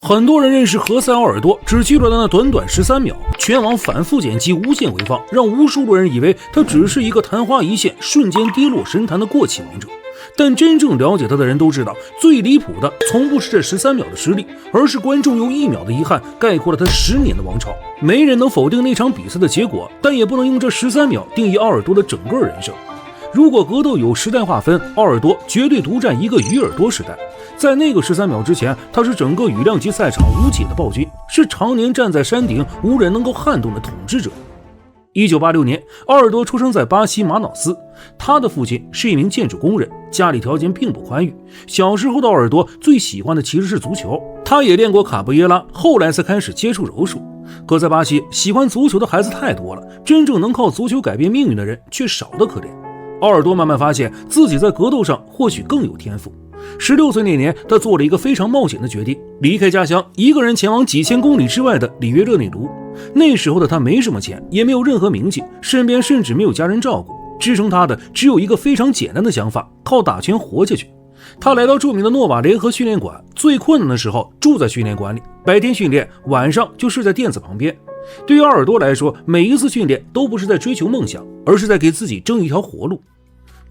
很多人認識何塞·奧爾多只記錄了那短短13秒，全網反覆剪輯，無限回放，讓無數路人以為他只是一個曇花一現、瞬間跌落神壇的過氣王者。但真正了解他的人都知道，最離譜的從不是這13秒的實力，而是觀眾用1秒的遺憾概括了他10年的王朝。沒人能否定那場比賽的結果，但也不能用這13秒定義奧爾多的整個人生。如果格鬥有時代劃分，奧爾多絕對獨佔一個魚耳朵時代。在那個13秒之前，他是整個羽量級賽場無解的暴君，是常年站在山頂無人能夠撼動的統治者。1986年，奧爾多出生在巴西馬瑙斯，他的父親是一名建築工人，家裡條件並不寬裕。小時候的奧爾多最喜歡的其實是足球，他也練過卡布耶拉，後來才開始接觸柔術。可在巴西，喜歡足球的孩子太多了，真正能靠足球改變命運的人卻少得可憐。奧爾多慢慢發現自己在格鬥上或許更有天賦。16歲那年，他做了一個非常冒險的決定，離開家鄉，一個人前往幾千公里之外的里約熱內盧。那時候的他沒什麼錢，也沒有任何名氣，身邊甚至沒有家人照顧，支撐他的只有一個非常簡單的想法，靠打拳活下去。他來到著名的諾瓦聯合訓練館，最困难的時候住在訓練館裡，白天訓練，晚上就睡在墊子旁邊。對於奧爾多來說，每一次訓練都不是在追求夢想，而是在給自己爭一條活路。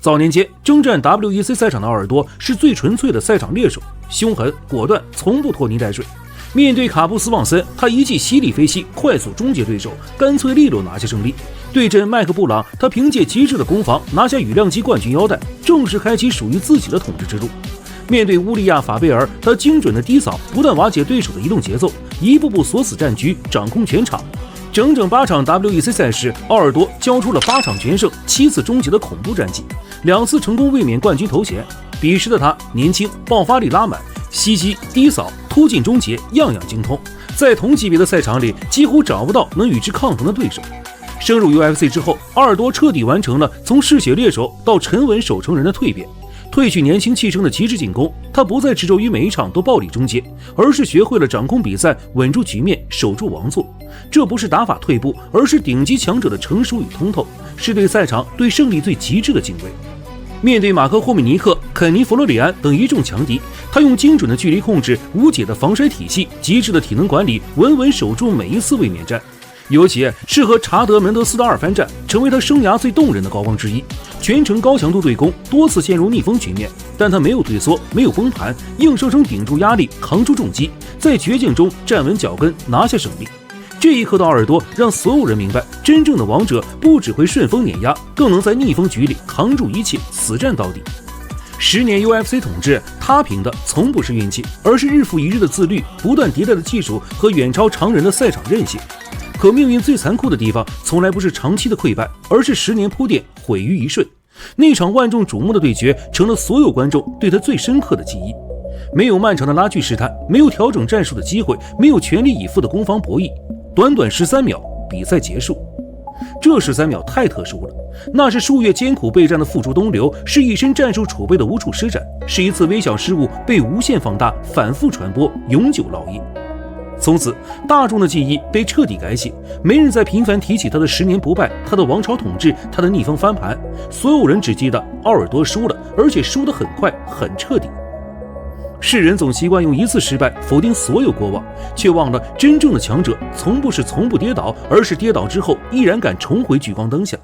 早年間征戰 WEC 賽場的奧爾多是最純粹的赛场猎手，凶狠果斷，從不拖泥帶水。面對卡布斯旺森，他一记犀利飞膝快速終結對手，乾脆利落拿下勝利。對陣麥克布朗，他憑借極致的攻防拿下羽量級冠軍腰帶，正式開啟屬於自己的統治之路。面對烏利亞·法贝爾，他精準的低掃不斷瓦解對手的移動節奏，一步步鎖死戰局，掌控全場。整整8場 WEC 賽事，奧爾多交出了8场全勝、7次終結的恐怖戰績，2次成功衛冕冠軍頭銜。彼時的他年輕，爆發力拉滿，襲擊、低掃、突進終結樣樣精通，在同級別的賽場裡幾乎找不到能與之抗衡的對手。升入 UFC 之後，奧爾多徹底完成了從嗜血獵手到沉穩守城人的蛻变。褪去年輕氣盛的极致進攻，他不再執着於每一場都暴力終結，而是學会了掌控比賽，穩住局面，守住王座。這不是打法退步，而是頂級強者的成熟與通透，是對賽場、對勝利最極致的敬畏。面對馬克·霍米尼克、肯尼·弗洛里安等一众強敌，他用精準的距離控制、無解的防摔體系、極致的體能管理，穩穩守住每一次衛冕戰。尤其是和查德·门德斯的2番戰，成為他生涯最動人的高光之一。全程高强度對攻，多次陷入逆風局面，但他沒有退縮，沒有崩盤，硬生生頂住壓力，扛住重擊，在絕境中站穩腳跟，拿下勝利。這一刻的奧爾多讓所有人明白，真正的王者不只會順風碾壓，更能在逆風局裡扛住一切，死戰到底。10年 UFC 統治，他憑的從不是運氣，而是日復一日的自律，不斷迭代的技術和遠超常人的賽場韌性。可命運最殘酷的地方，從來不是長期的潰敗，而是10年鋪墊，毀於一瞬。那場萬眾矚目的對決，成了所有觀眾對他最深刻的記憶。沒有漫長的拉鋸試探，沒有調整戰術的機會，沒有全力以赴的攻防博弈，短短13秒，比賽結束。這13秒太特殊了，那是數月艱苦備戰的付諸東流，是一身戰術儲備的無處施展，是一次微小失誤被無限放大，反覆傳播，永久烙印。從此，大眾的記憶被徹底改寫，沒人再頻繁提起他的10年不敗，他的王朝統治，他的逆風翻盤，所有人只記得奧爾多輸了，而且輸得很快，很徹底。世人總習慣用一次失敗否定所有過往，卻忘了真正的強者從不是從不跌倒，而是跌倒之後依然敢重回聚光燈下。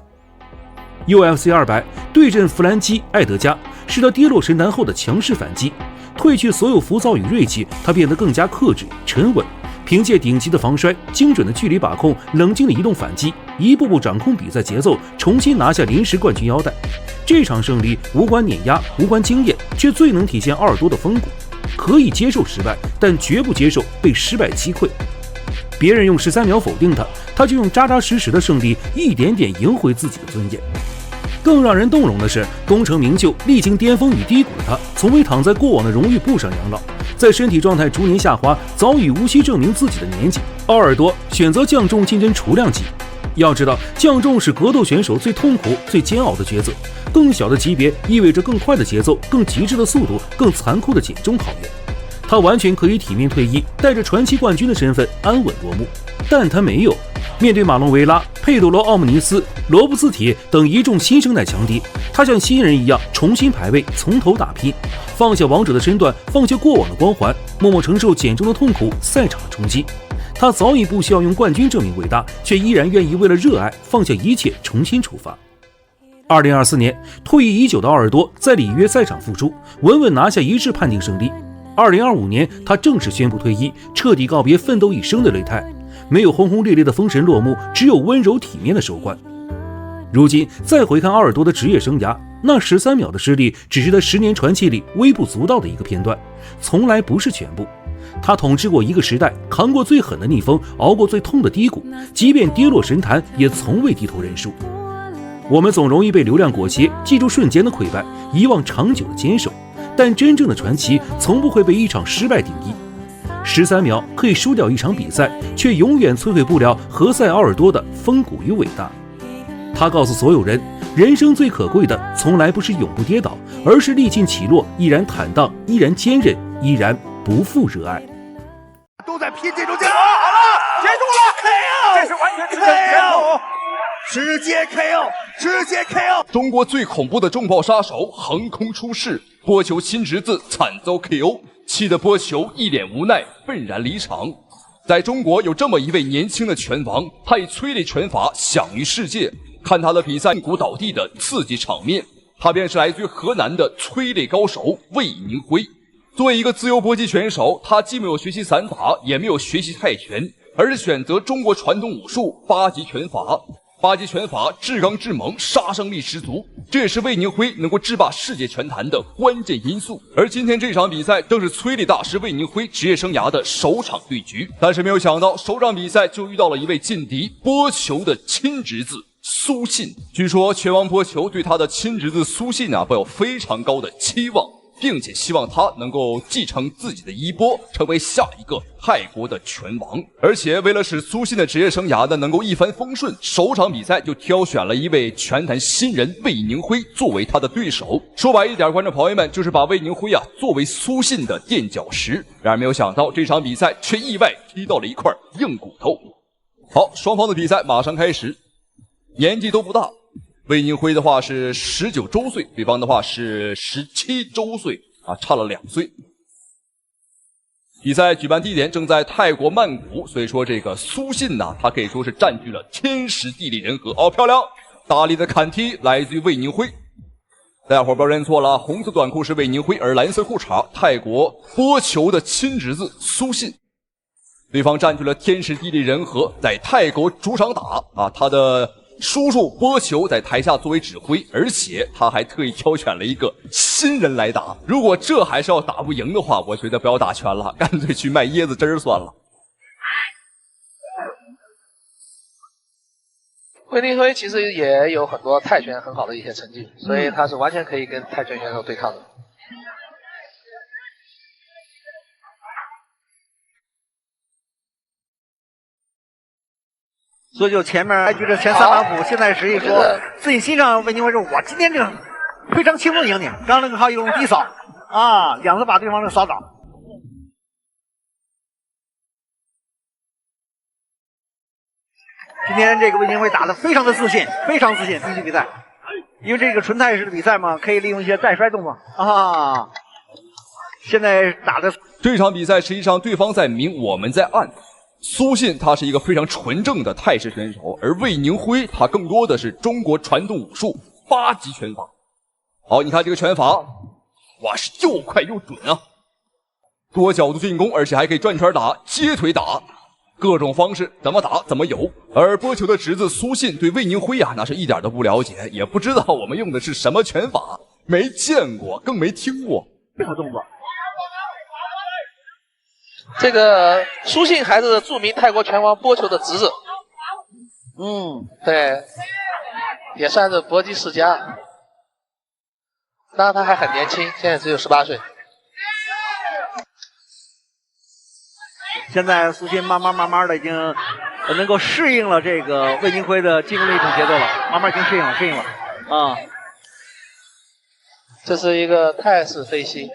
UFC 200對陣弗蘭基·艾德加，是他跌落神壇後的強勢反擊。褪去所有浮躁與銳氣，他變得更加克制、沉穩。憑借頂級的防摔、精準的距離把控、冷靜的移動反擊，一步步掌控比賽節奏，重新拿下臨時冠軍腰帶。這場勝利無關碾壓，無關驚豔，卻最能體現奧爾多的風骨。可以接受失敗，但絕不接受被失敗擊潰。別人用13秒否定他，他就用扎扎實實的勝利，一點點贏回自己的尊嚴。更讓人動容的是，功成名就、歷經巔峰與低谷的他，從未躺在過往的榮譽簿上養老。在身體狀態逐年下滑、早已無需證明自己的年紀，奧爾多選擇降重競爭儲量級。要知道，降重是格鬥選手最痛苦、最煎熬的抉擇。更小的級別意味着更快的節奏、更極致的速度、更殘酷的減重考驗。他完全可以體面退役，帶着傳奇冠軍的身份安穩落幕，但他沒有。面對馬龍維拉、佩德羅奧姆尼斯、羅布斯鐵等一眾新生代強敵，他像新人一樣重新排位，從頭打拼，放下王者的身段，放下過往的光環，默默承受減重的痛苦、賽場的衝擊。他早已不需要用冠軍證明偉大，卻依然願意為了熱愛放下一切，重新出發。2024年，退役已久的奧爾多在里約賽場復出，穩穩拿下一致判定勝利。2025年，他正式宣布退役，徹底告別奮鬥一生的擂台。沒有轟轟烈烈的封神落幕，只有溫柔體面的收官。如今再回看奧爾多的職業生涯，那13秒的失利只是他10年傳奇裡微不足道的一個片段，從來不是全部。他統治過一個時代，扛過最狠的逆風，熬過最痛的低谷，即便跌落神壇，也從未低頭認輸。我們總容易被流量裹挾，記住瞬間的潰敗，遺忘長久的堅守，但真正的傳奇從不會被一場失敗定義。13秒可以輸掉一場比賽，卻永遠摧毀不了何塞·奧爾多的風骨與偉大。他告訴所有人，人生最可貴的從來不是永不跌倒，而是歷盡起落依然坦蕩，依然堅韌，依然不負熱愛。都在拼這種節奏。好了，結束了 ，KO， 這是完全直接 KO， 直接 KO。中國最恐怖的重炮殺手橫空出世，波球親侄子慘遭 KO， 氣得波球一臉無奈，憤然離場。在中國有這麼一位年輕的拳王，他以催淚拳法享譽世界。看他的比賽，骨倒地的刺激場面，他便是來自於河南的催淚高手魏寧輝。作為一個自由搏擊選手，他既沒有學習散打，也沒有學習泰拳，而是選擇中國傳統武術八極拳法。八極拳法至剛至猛，殺傷力十足，這也是魏寧輝能夠制霸世界拳壇的關鍵因素。而今天這場比賽正是催淚大師魏寧輝職業生涯的首場對局，但是沒有想到首場比賽就遇到了一位勁敵波球的親侄子蘇信。據說拳王波球對他的親侄子蘇信抱有非常高的期望，並且希望他能夠繼承自己的衣缽，成為下一個泰國的拳王。而且為了使蘇信的職業生涯能夠一帆風順，首場比賽就挑選了一位拳壇新人魏寧輝作為他的對手。說白一點，觀眾朋友們，就是把魏寧輝作為蘇信的墊腳石。然而沒有想到，這場比賽卻意外踢到了一塊硬骨頭。好，雙方的比賽馬上開始，年紀都不大。魏寧輝的話是19周歲，對方的話是17周歲差了2歲。比賽舉辦地點正在泰國曼谷，所以說這個蘇信他可以說是佔據了天時地利人和。漂亮，大力的砍踢來自於魏寧輝。大家伙不要認錯了，紅色短褲是魏寧輝，而藍色褲衩泰國波球的親侄子蘇信。對方佔據了天時地利人和，在泰國主場打他的叔叔波球在台下作為指揮，而且他還特意挑選了一個新人來打。如果這還是要打不贏的話，我覺得不要打拳了，乾脆去賣椰子汁算了。魏寧輝其實也有很多泰拳很好的一些成績，所以他是完全可以跟泰拳選手對抗的。所以就前面还觉得前3板斧，现在实际说自己心上魏寧輝說，我今天這個非常輕鬆贏你，剛那個還有一種低掃兩次把對方這掃倒。今天這個魏寧輝打得非常的自信，非常自信。第一局比賽，因為這個純泰式的比賽嘛，可以利用一些再摔動作現在打的這場比賽，實際上對方在明，我們在暗。蘇信他是一個非常純正的泰式選手，而魏寧輝他更多的是中國傳統武術八極拳法。好，你看這個拳法，哇，是又快又準啊！多角度進攻，而且還可以轉圈打、接腿打，各種方式怎麼打怎麼有。而波球的侄子蘇信對魏寧輝那是一點都不了解，也不知道我們用的是什麼拳法，沒見過，更沒聽過這個動作。這個蘇信還是著名泰國拳王波球的侄子，對，也算是搏擊世家。當然他還很年輕，現在只有18歲。現在蘇信慢慢的已經能夠適應了這個魏寧輝的進攻的一種節奏了，慢慢已經適應了這是一個泰式飛膝。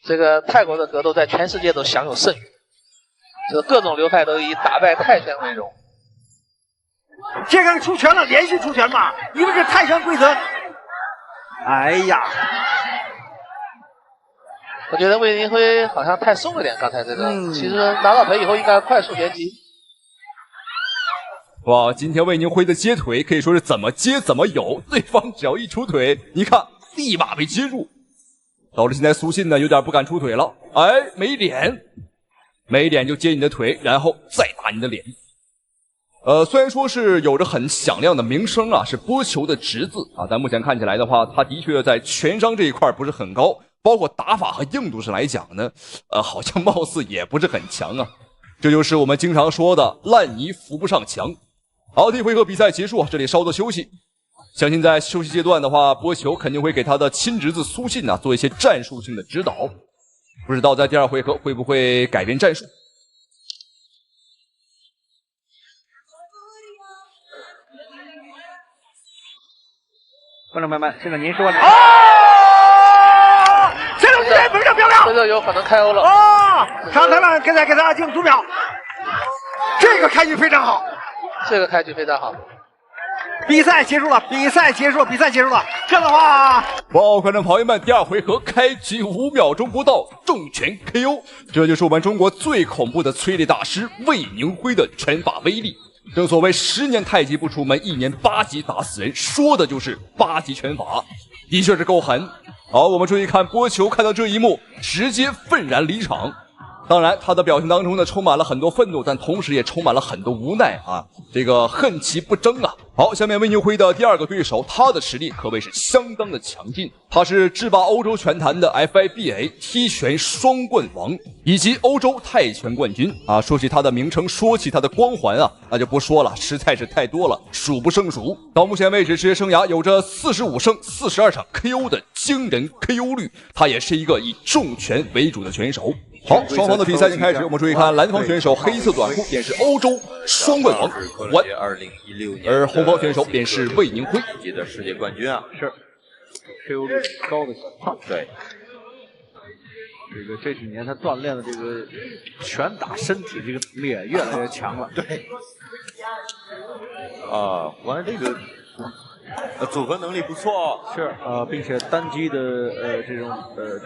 这个泰国的格鬥在全世界都享有盛譽，這個各種流派都以打敗泰拳為榮。這個出拳了，連續出拳嘛，因為這泰拳規則。哎呀，我覺得魏寧輝好像太鬆了點，剛才這個，其實拿到腿以後應該快速連擊。哇，今天魏寧輝的接腿可以說是怎麼接怎麼有，對方只要一出腿，你看立馬被接住，導致現在蘇信呢有點不敢出腿了。哎，沒臉就接你的腿，然後再打你的臉。雖然說是有着很響亮的名聲啊，是波球的侄子啊，但目前看起來的話，他的確在拳商這一塊不是很高，包括打法和硬度上來講呢，好像貌似也不是很強啊。這就是我們經常說的爛泥扶不上牆。好，第一回合比賽結束，這裡稍作休息。相信在休息階段的話，波球肯定會給他的親侄子蘇信做一些戰術性的指導。不知道在第二回合會不會改變戰術。觀眾朋友們，現在您說的哦，這個比賽非常漂亮，這個有可能開歐了哦，上台了，給他進讀秒，這個開局非常好。這個開局非常好，比賽結束了，比賽結束了。這樣的話，觀眾朋友們，第二回合開局5秒鐘不到，重拳 KO， 這就是我們中國最恐怖的催淚大師魏寧輝的拳法威力。正所謂10年太極不出門，1年8級打死人，說的就是8級拳法，的確是夠狠。好，我們注意看波球，看到這一幕，直接憤然離場。當然，他的表情當中呢，充滿了很多憤怒，但同時也充滿了很多無奈啊！這個恨其不爭啊！好，下面魏寧輝的第二個對手，他的實力可謂是相當的強勁。他是制霸歐洲拳壇的 FIBA 踢拳雙冠王，以及歐洲泰拳冠軍啊！說起他的名稱，說起他的光環啊，那就不說了，實在是太多了，數不勝數。到目前為止，職業生涯有着45勝42場 KO 的驚人 KO 率，他也是一個以重拳為主的拳手。好，雙方的比賽已經開始，我們注意看藍方選手黑色短褲便是歐洲雙冠王完，而紅方選手便是魏寧輝屆的世界冠軍啊，是 KO 率高的情況。對，這幾年他鍛鍊的這個拳打身體這個能力越來越強了。對，完了這個組合能力不錯，是並且單擊的這種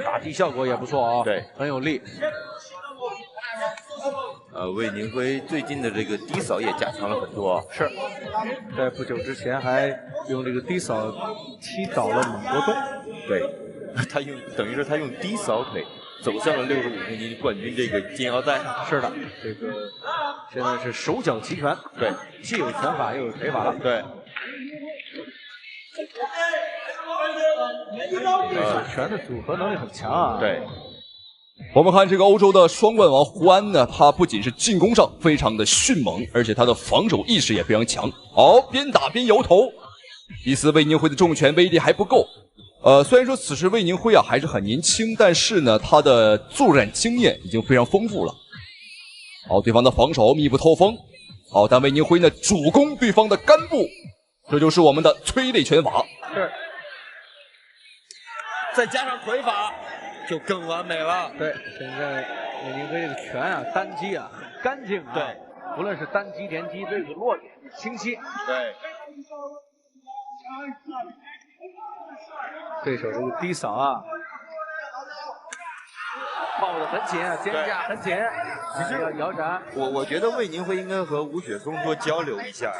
打擊效果也不錯啊，對，很有力。魏寧輝最近的這個低掃也加強了很多，是在不久之前還用這個低掃踢倒了蒙國東，對，他等於是他用低掃腿走向了65公斤冠軍這個金腰帶。是的，這個現在是手腳齊全，對，既有拳法又有腿法了，對。對手拳的組合能力很強啊。對，我們看這個歐洲的雙冠王胡安呢，他不僅是進攻上非常的迅猛，而且他的防守意識也非常強。好，邊打邊搖頭。第四，魏寧輝的重拳威力還不夠。雖然說此時魏寧輝啊還是很年輕，但是呢，他的作戰經驗已經非常豐富了。好，對方的防守密不透風。好，但魏寧輝呢主攻對方的肝部，這就是我們的催淚拳法。是。再加上腿法，就更完美了。對，現在魏寧輝這個拳啊，單擊啊，很乾淨啊。對，無論是單擊、連擊，這個落點清晰。對。對手這個低掃啊，抱得很緊，肩架很緊，其實要搖斬。我覺得魏寧輝應該和吳雪松多交流一下。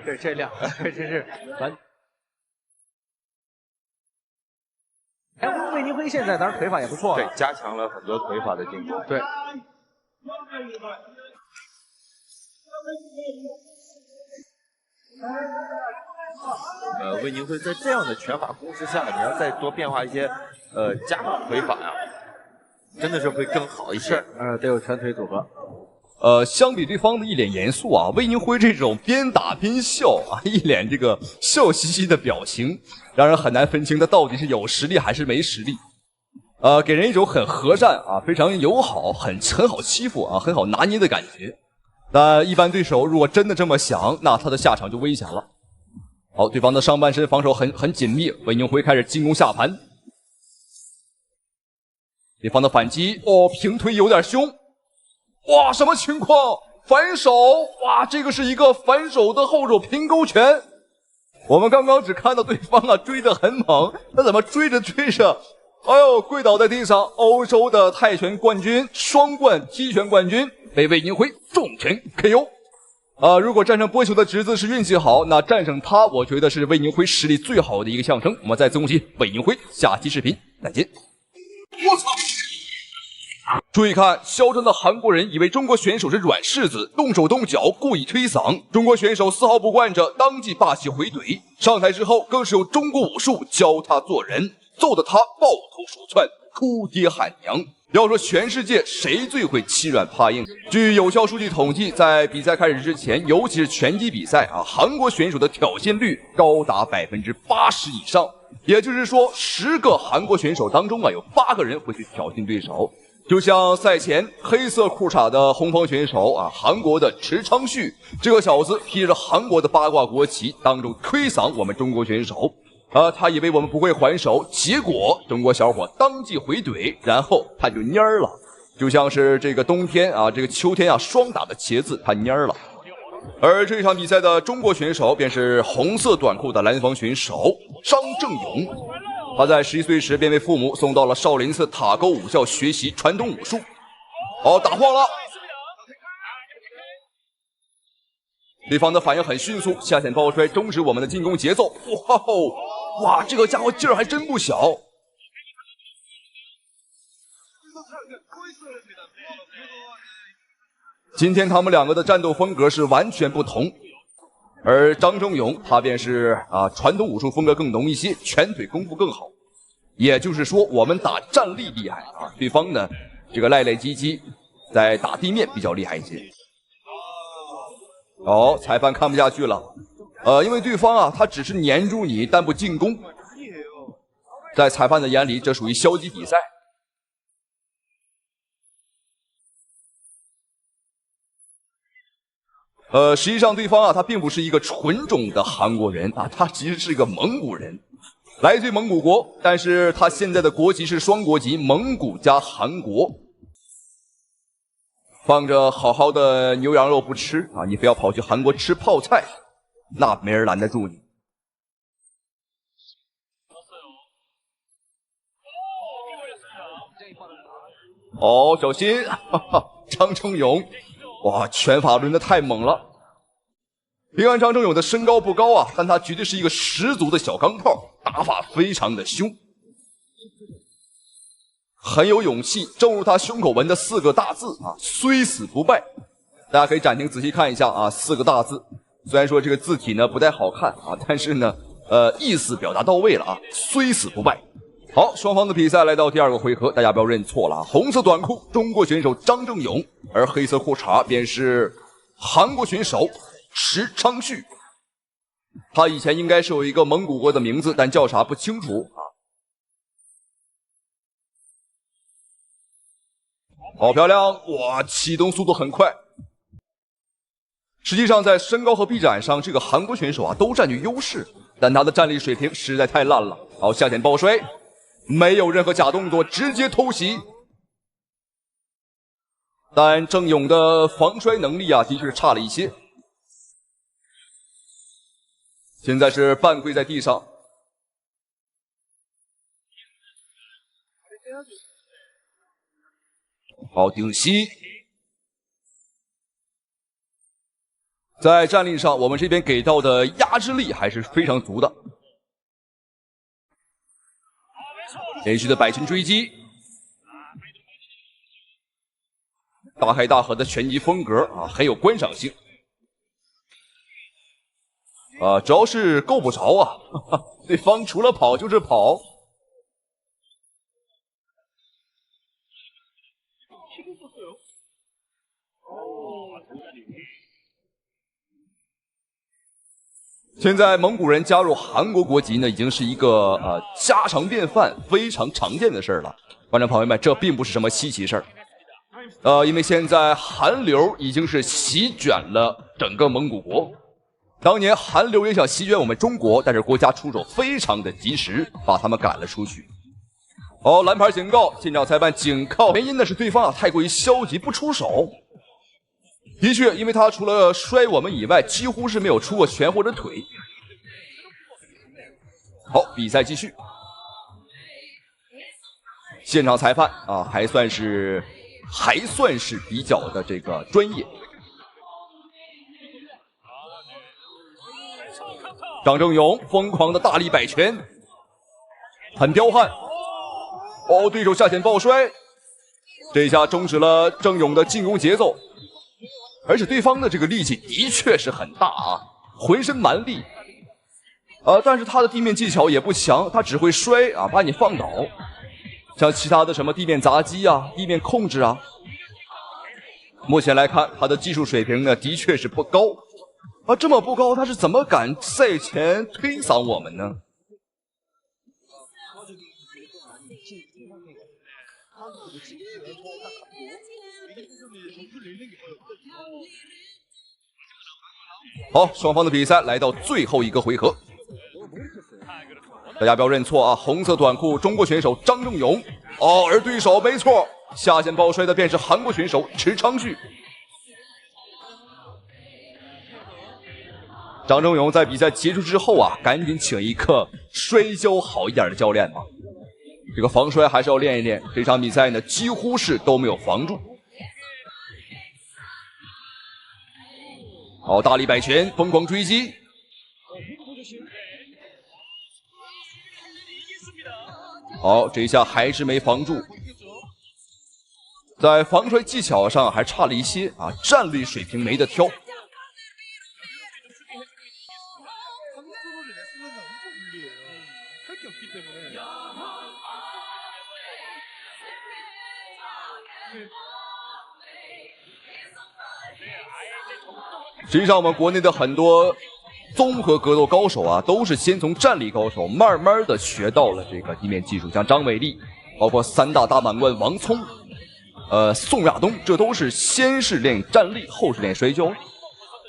對，這兩個真是完。魏寧輝現在當然腿法也不錯，對，加強了很多腿法的進攻。對。魏寧輝在這樣的拳法攻勢下，你要再多變化一些，加上腿法呀，真的是會更好一些。得有拳腿組合。相比對方的一臉嚴肅啊，魏寧輝這種邊打邊笑啊，一臉這個笑嘻嘻的表情，讓人很難分清他到底是有實力還是沒實力。給人一種很和善啊，非常友好，很好欺負啊，很好拿捏的感覺。但一般對手如果真的這麼想，那他的下場就危險了。好，對方的上半身防守很緊密，魏寧輝開始進攻下盤。对方的反擊，哦，平推有點兇。哇，什麼情況？反手！哇，這個是一個反手的後手平勾拳。我們剛剛只看到對方啊追得很猛，那怎麼追着追着，哎呦，跪倒在地上。歐洲的泰拳冠軍、雙冠踢拳冠軍被魏宁辉重拳 KO。如果戰勝波球的侄子是運氣好，那戰勝他，我覺得是魏寧輝實力最好的一個象徵。我們再次恭喜魏寧輝，下期視頻再見。我操！注意看，嚣張的韓國人以為中國選手是軟柿子，動手動腳，故意推搡。中國選手絲毫不慣着，當即霸氣回懟。上台之後，更是用中國武術教他做人，揍得他抱頭鼠竄，哭爹喊娘。要說全世界誰最會欺軟怕硬？據有效數據統計，在比賽開始之前，尤其是拳擊比賽啊，韓國選手的挑釁率高達80%以上。也就是說，10個韓國選手當中啊，有8個人會去挑釁對手。就像賽前黑色褲衩的紅方選手啊，韓國的池昌旭，這個小子披着韓國的八卦國旗，當眾推搡我們中國選手。他以為我們不會還手，結果中國小伙當即回懟，然後他就蔫兒了，就像是這個冬天啊，這個秋天啊霜打的茄子，他蔫兒了。而這場比賽的中國選手便是紅色短褲的藍方選手張正勇。他在11歲時便被父母送到了少林寺塔溝武校學習傳統武術。打晃了，對方的反應很迅速，下潛抱摔終止我們的進攻節奏。哇，這個家伙勁兒還真不小。今天他們兩個的戰鬥風格是完全不同。而張正勇他便是傳統武術風格更濃一些，拳腿功夫更好。也就是說，我們打站立厲害啊，對方呢這個賴賴唧唧，在打地面比較厲害一些。裁判看不下去了，因為對方啊他只是黏住你，但不進攻。在裁判的眼裡，這屬於消極比賽。實際上對方啊，他並不是一個純種的韓國人啊，他其實是一個蒙古人，來自於蒙古國，但是他現在的國籍是雙國籍，蒙古加韓國。放着好好的牛羊肉不吃啊，你非要跑去韓國吃泡菜，那沒人攔得住你。小心，張正勇。哇，拳法抡得太猛了！別看张正勇的身高不高啊，但他絕对是一個十足的小鋼炮，打法非常的兇，很有勇氣。正如他胸口紋的4個大字啊，雖死不敗。大家可以暫停仔細看一下啊，4個大字。雖然說這個字體呢不太好看啊，但是呢，意思表達到位了啊，雖死不敗。好，雙方的比賽來到第2個回合，大家不要認錯了啊！紅色短褲中國選手張正勇，而黑色褲衩便是韓國選手池昌旭。他以前應該是有一個蒙古國的名字，但叫啥不清楚啊。好漂亮，哇，啟動速度很快。實際上在身高和臂展上，這個韓國選手啊都佔據優勢，但他的戰力水平實在太爛了。好，下潛抱摔。沒有任何假動作，直接偷襲。但正勇的防摔能力啊，的確是差了一些。現在是半跪在地上。好，頂膝。在站立上，我們這邊給到的壓制力還是非常足的。連續的擺拳追擊，大開大合的拳擊風格啊，很有觀賞性。主要是夠不着啊，對方除了跑就是跑。现在蒙古人加入韓國國籍呢，已經是一個家常便飯、非常常見的事兒了。觀眾朋友們，這並不是什麼稀奇事兒。因為現在韓流已經是席捲了整個蒙古國。當年韓流也想席捲我們中國，但是國家出手非常的及時，把他們趕了出去。哦，蓝牌警告，现场裁判警告，原因呢是对方太过于消极，不出手。的确，因为他除了摔我们以外，几乎是没有出过拳或者腿。好，比赛继续。现场裁判还算是比较的这个专业。张正勇疯狂的大力摆拳，很彪悍。哦，对手下潜抱摔，这一下终止了郑勇的进攻节奏，而且对方的这个力气的确是很大啊，浑身蛮力。但是他的地面技巧也不强，他只会摔啊，把你放倒。像其他的什么地面砸击啊、地面控制啊，目前来看他的技術水平呢的確是不高啊，這麼不高，他是怎麼敢賽前推搡我們呢？好，雙方的比賽來到最後一個回合。大家不要認錯啊！紅色短褲中國選手張正勇哦，而對手沒錯，下線抱摔的便是韓國選手池昌旭。張正勇在比賽結束之後啊，趕緊請一個摔跤好一點的教練嘛，這個防摔還是要練一練。這場比賽呢，幾乎是都沒有防住。好，大力擺拳，瘋狂追擊。好，這一下還是沒防住，在防摔技巧上還差了一些啊，站立水平沒得挑。實際上，我們國內的很多綜合格鬥高手啊，都是先從站立高手慢慢的學到了這個地面技術，像張偉麗，包括三大大滿貫王聰，宋亞東，這都是先是練站立，後是練摔跤。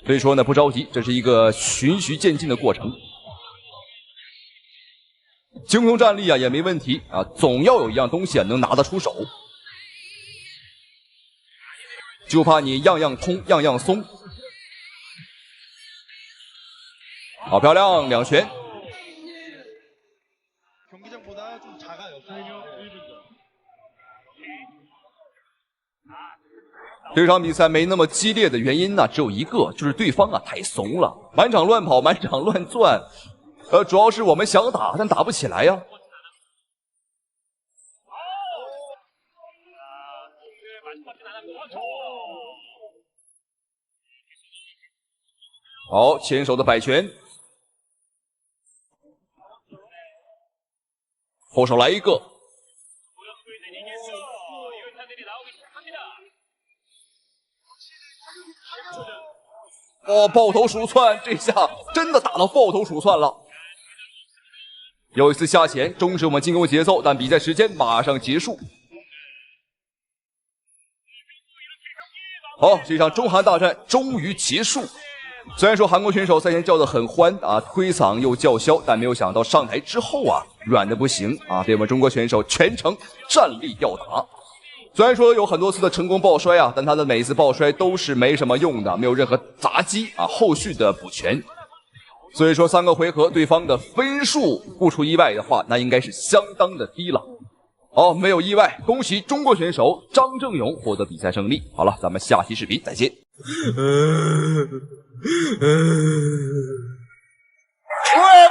所以說呢，不着急，這是一個循序漸進的過程。精通站立啊也沒問題啊，總要有一樣東西啊能拿得出手，就怕你樣樣通，樣樣鬆。好漂亮，兩拳。這場比賽沒那麼激烈的原因呢，只有一個，就是對方啊太慫了，滿場亂跑，滿場亂轉。主要是我們想打，但打不起來呀。好，前手的擺拳。後手來一個，哦，抱頭鼠竄，這下真的打到抱頭鼠竄了。又一次下潛，終止我們進攻節奏，但比賽時間馬上結束。好，這場中韓大戰終於結束。雖然說韓國選手賽前叫得很歡啊，推搡又叫囂，但沒有想到上台之後啊，軟的不行啊，被我們中國選手全程站立吊打。雖然說有很多次的成功抱摔啊，但他的每次抱摔都是沒什麼用的，沒有任何砸擊啊，後續的補拳。所以說3個回合對方的分數不出意外的話，那應該是相當的低了。哦，沒有意外，恭喜中國選手張正勇獲得比賽勝利。好了，咱們下期視頻再見。喂，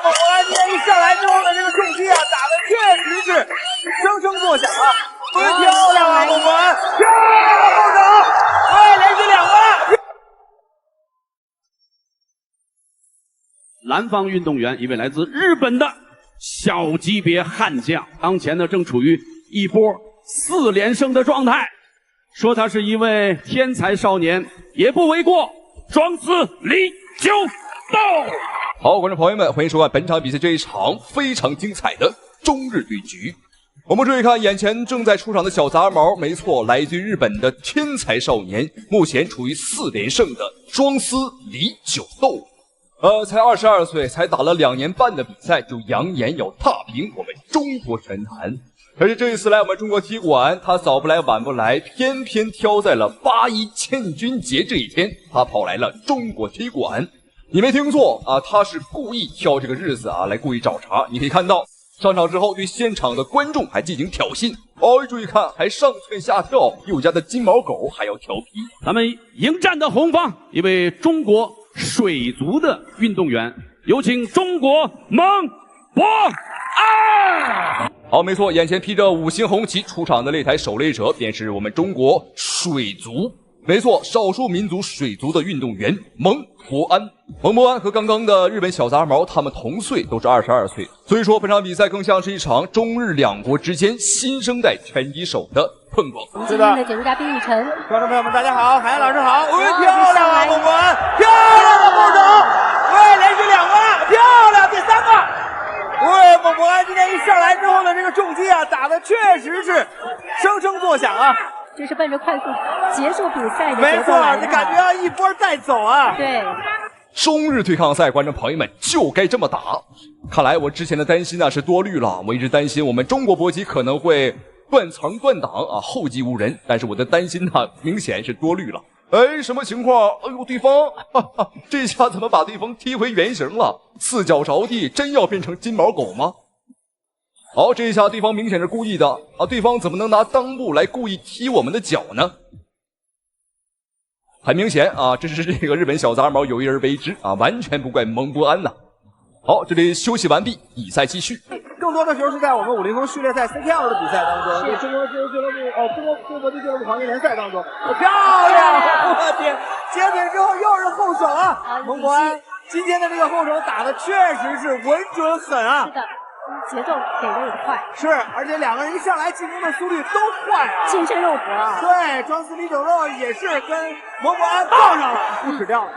我今天一上來之後的這個重擊啊，打的確實是聲聲作響啊，特別漂亮啊，我們漂亮後手，哎，連續2個。藍方運動員一位來自日本的小級別悍將，當前呢正處於一波4連勝的狀態，說他是一位天才少年也不為過。莊思李九道。好，觀眾朋友們，歡迎收看本場比賽這一場非常精彩的中日對局。我們注意看眼前正在出場的小雜毛，沒錯，來自於日本的天才少年，目前處於4連勝的莊思李九鬥。才22歲，才打了2年半的比賽，就揚言要踏平我們中國拳壇。而且这一次来我们中国体育馆，他早不来晚不来，偏偏挑在了8·1千亿军节这一天，他跑来了中国体育馆。你没听错啊，他是故意挑这个日子啊，来故意找茬。你可以看到，上场之后对现场的观众还进行挑衅。哦，注意看，还上蹿下跳，又家的金毛狗还要调皮。咱们迎战的红方，一位中国水族的运动员，有请中国蒙博安。好，没错，眼前披着5星红旗出场的擂台狩猎者，便是我们中国水族。没错，少数民族水族的运动员蒙博安。蒙博安和刚刚的日本小杂毛他们同岁，都是22岁，所以说本场比赛更像是一场中日两国之间新生代拳击手的碰撞。今天的解说嘉宾雨辰，观众朋友们，大家好，海洋老师好。漂亮啊，蒙博安，漂亮的后手，连续2个，漂亮，第3个。蒙博安今天一上来之后的这个重击啊，打的确實是聲聲作響啊。這是奔着快速結束比賽的沒錯，你感覺要一波帶走啊。對。中日對抗賽，觀眾朋友們就該這麼打。看來我之前的擔心呢是多慮了，我一直擔心我們中國搏擊可能會斷層斷檔啊，後繼無人。但是我的擔心呢明顯是多慮了。哎，什麼情況？哎呦，對方，這下怎麼把對方踢回原形了？4腳着地，真要變成金毛狗嗎？好，這一下對方明顯是故意的啊！對方怎麼能拿襠部來故意踢我們的腳呢？很明顯啊，這是這個日本小雜毛有意而為之啊，完全不怪蒙博安吶。好，這裡休息完畢，比賽繼續。更多的時候是在我們50後序列賽 CPL 的比賽當中，中國自由俱樂部中國搏擊俱樂部黃金聯賽當中，漂亮！我天，接頂之後又是後手啊！蒙博安今天的這個後手打的確實是穩準狠啊！是的。節奏給的也快，是，而且兩個人一上來進攻的速率都快啊，近身肉搏啊。對，裝死李九肉也是跟蒙博安撞上了，互指掉了。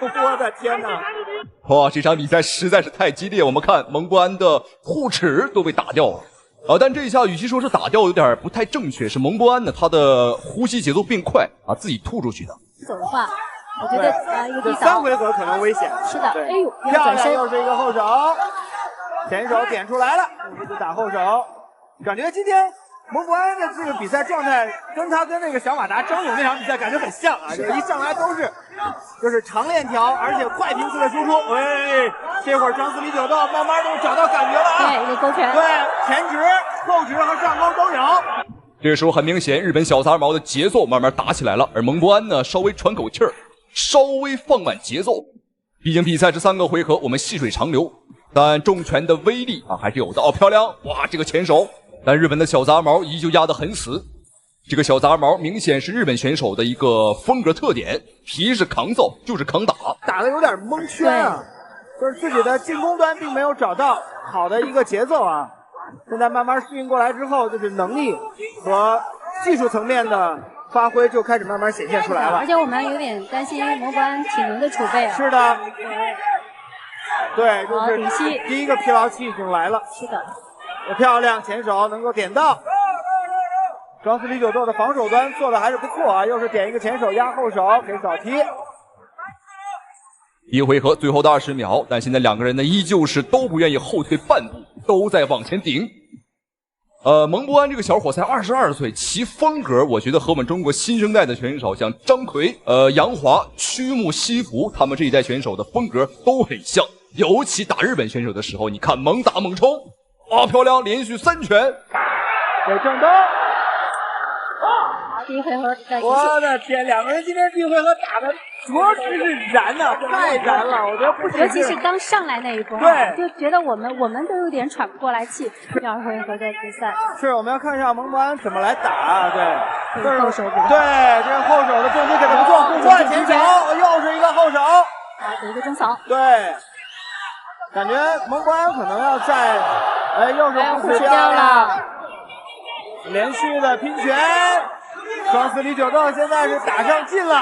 我的天哪！哇，這場比賽實在是太激烈，我們看蒙博安的護齒都被打掉了。但這一下與其說是打掉有點不太正確，是蒙博安呢他的呼吸節奏變快啊，自己吐出去的。走的話，我覺得一個這3回合可能危險。是的，哎呦，漂亮，又是一個後手。前手點出來了，就打後手，感覺今天蒙博安的這個比賽狀態跟他跟那個小馬達張勇那場比賽感覺很像啊，就是一上來都是就是長鏈條，而且快頻次的輸出。喂，這會兒張四李九道慢慢都找到感覺了啊！對，一個勾拳，對，前直、後直和上勾都有。這個時候很明顯，日本小雜毛的節奏慢慢打起來了，而蒙博安呢稍微喘口氣兒，稍微放慢節奏。畢竟比賽這3個回合我們細水長流。但重拳的威力啊還是有的哦，漂亮！哇，這個前手，但日本的小雜毛依舊壓得很死。這個小雜毛明顯是日本選手的一個風格特點，皮是抗造，就是抗打，打得有點蒙圈啊，就是自己的進攻端並沒有找到好的一個節奏啊。現在慢慢適應過來之後，就是能力和技術層面的發揮就開始慢慢顯現出來了。而且我們有點擔心蒙博安體能的儲備啊。是的。對，就是第一個疲勞期已經來了。是的，漂亮，前手能夠點到。莊司李九斗的防守端做的還是不錯啊，又是點一個前手壓後手給掃踢。一回合最後的20秒，但現在兩個人呢依舊是都不願意後退半步，都在往前頂。蒙博安這個小伙才22歲，其風格我覺得和我們中國新生代的選手像張奎、楊華、曲木西服他們這一代選手的風格都很像。尤其打日本選手的時候，你看猛打猛衝，啊，漂亮，連續3拳，給正東。第一回合在我的天，兩個人今天第一回合打的着實是燃吶，太燃了，我覺得不僅是，尤其是剛上來那一波，對，就覺得我們都有點喘不過來氣。第二回合的比賽，是我們要看一下蒙博安怎麼來打啊，對，這是後手，對，這個後手的重擊給的不錯，互換前手，又是一個後手，好，有一個中掃，對。感覺蒙博安可能要在，又是互持掉了，連續的拼拳，莊司李九斗現在是打上勁了。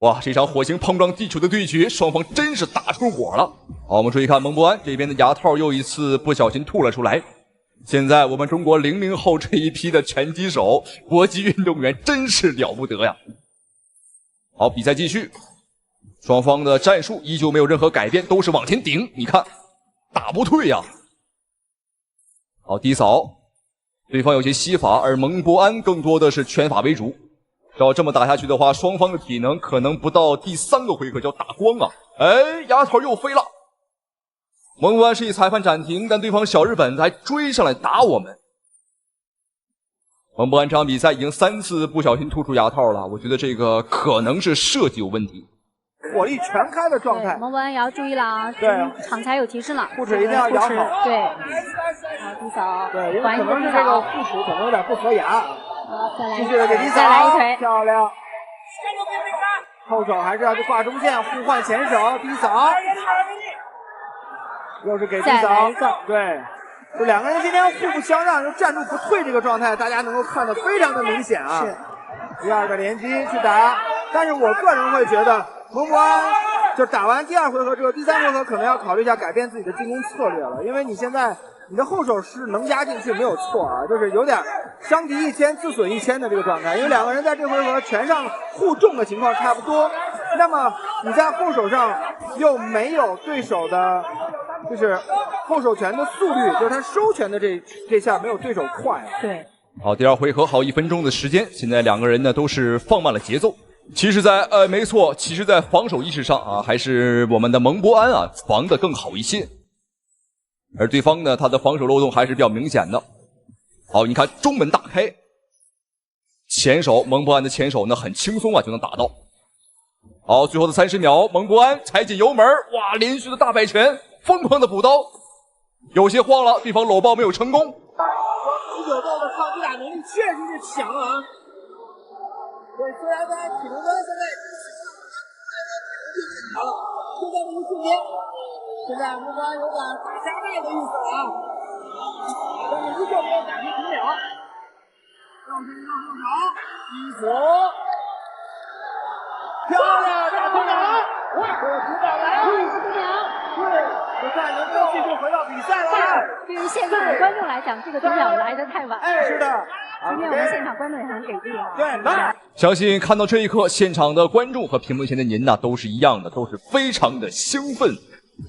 哇，這場火星碰撞地球的對決，雙方真是打出火了。好，我們注意看蒙博安這邊的牙套又一次不小心吐了出來。現在我們中國00後這一批的拳擊手、搏擊運動員真是了不得呀。好，比賽繼續。雙方的戰術依舊沒有任何改變，都是往前頂。你看，打不退呀。好，低掃，对方有些西法，而蒙博安更多的是拳法为主。照这麼打下去的話，雙方的體能可能不到第3個回合就要打光啊！哎，牙頭又飛了。蒙博安示意裁判暫停，但對方小日本還追上來打我們。蒙博安這場比賽已經3次不小心突出牙套了，我覺得這個可能是設計有問題。火力全開的狀態，蒙博安也要注意了啊！對，場裁有提示了，護齒一定要咬好。對，好，低掃。對，因為可能是這個護齒可能有點不合牙。好，再來，繼續的給低掃，再來一腿，漂亮。後手還是要去掛中線，互換前手，低掃。又是給低掃，對，就兩個人今天互不相讓，就站住不退這個狀態，大家能夠看得非常的明顯啊。是。第2個連擊去打，但是我個人會覺得。蒙博安就打完第2回合之後，第3回合可能要考慮一下改變自己的進攻策略了，因為你現在你的後手是能壓進去沒有錯啊，就是有點傷敵1000自損1000的這個狀態，因為兩個人在這回合拳上互中的情況差不多，那麼你在後手上又沒有對手的，就是後手拳的速率，就是他收拳的這下沒有對手快啊。對。好，第2回合好1分鐘的時間，現在兩個人呢都是放慢了節奏。其實沒錯，其實在防守意識上啊，還是我們的蒙博安啊防得更好一些，而對方呢，他的防守漏洞還是比較明顯的。好，你看中門大開，前手蒙博安的前手呢很輕鬆啊就能打到。好，最後的30秒，蒙博安踩緊油門，哇，連續的大擺拳，瘋狂的補刀，有些慌了，對方摟抱沒有成功。19度的抗擊打能力確實是強啊。對，雖然在體能端現在好了，就在這一瞬間，現在蒙博安有點打加大的意思啊，但是依舊沒有打出10秒，讓這一個後手，一組，漂亮，大空檔，我主導來了，15秒，對，不看能不能繼續回到比賽了。對於現場的觀眾來講，這個5秒來得太晚。是的。今天我們現場觀眾也很給力啊！對，相信看到這一刻，現場的觀眾和屏幕前的您呢，都是一樣的，都是非常的興奮。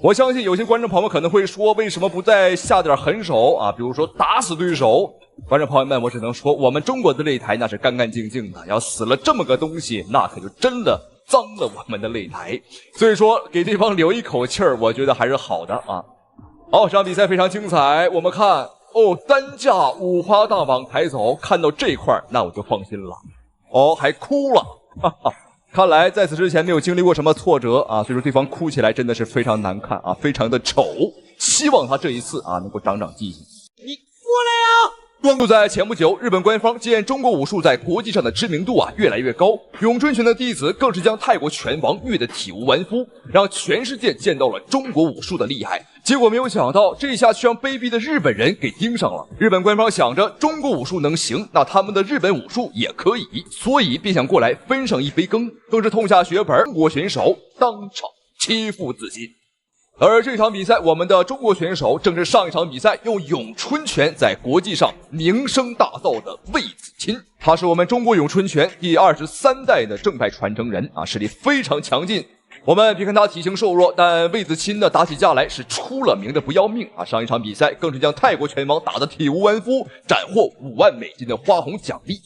我相信有些觀眾朋友們可能會說，為什麼不再下點狠手啊？比如說打死對手。觀眾朋友們，我只能說，我們中國的擂台那是乾乾淨淨的，要死了這麼個東西，那可就真的髒了我們的擂台。所以說，給對方留一口氣兒，我覺得還是好的啊。好，這場比賽非常精彩，我們看。哦，單架5花大綁抬走，看到這塊那我就放心了。哦，還哭了，哈哈，看來在此之前沒有經歷過什麼挫折啊，所以說對方哭起來真的是非常難看啊，非常的醜。希望他這一次啊能夠長長記性。你過來呀！就在前不久，日本官方見中國武術在國際上的知名度啊越來越高，詠春拳的弟子更是將泰國拳王虐得體無完膚，讓全世界見到了中國武術的厲害。結果沒有想到，這下卻讓卑鄙的日本人給盯上了。日本官方想着中國武術能行，那他們的日本武術也可以，所以便想過來分上一杯羹，更是痛下血本，中國選手當場切腹自盡。而這場比賽，我們的中國選手正是上一場比賽用詠春拳在國際上名聲大噪的魏子欽，他是我們中國詠春拳第23代的正派傳承人啊，實力非常強勁。我們別看他體型瘦弱，但魏子欽呢打起架來是出了名的不要命啊！上一場比賽更是將泰國拳王打得體無完膚，斬獲5萬美金的花紅獎勵。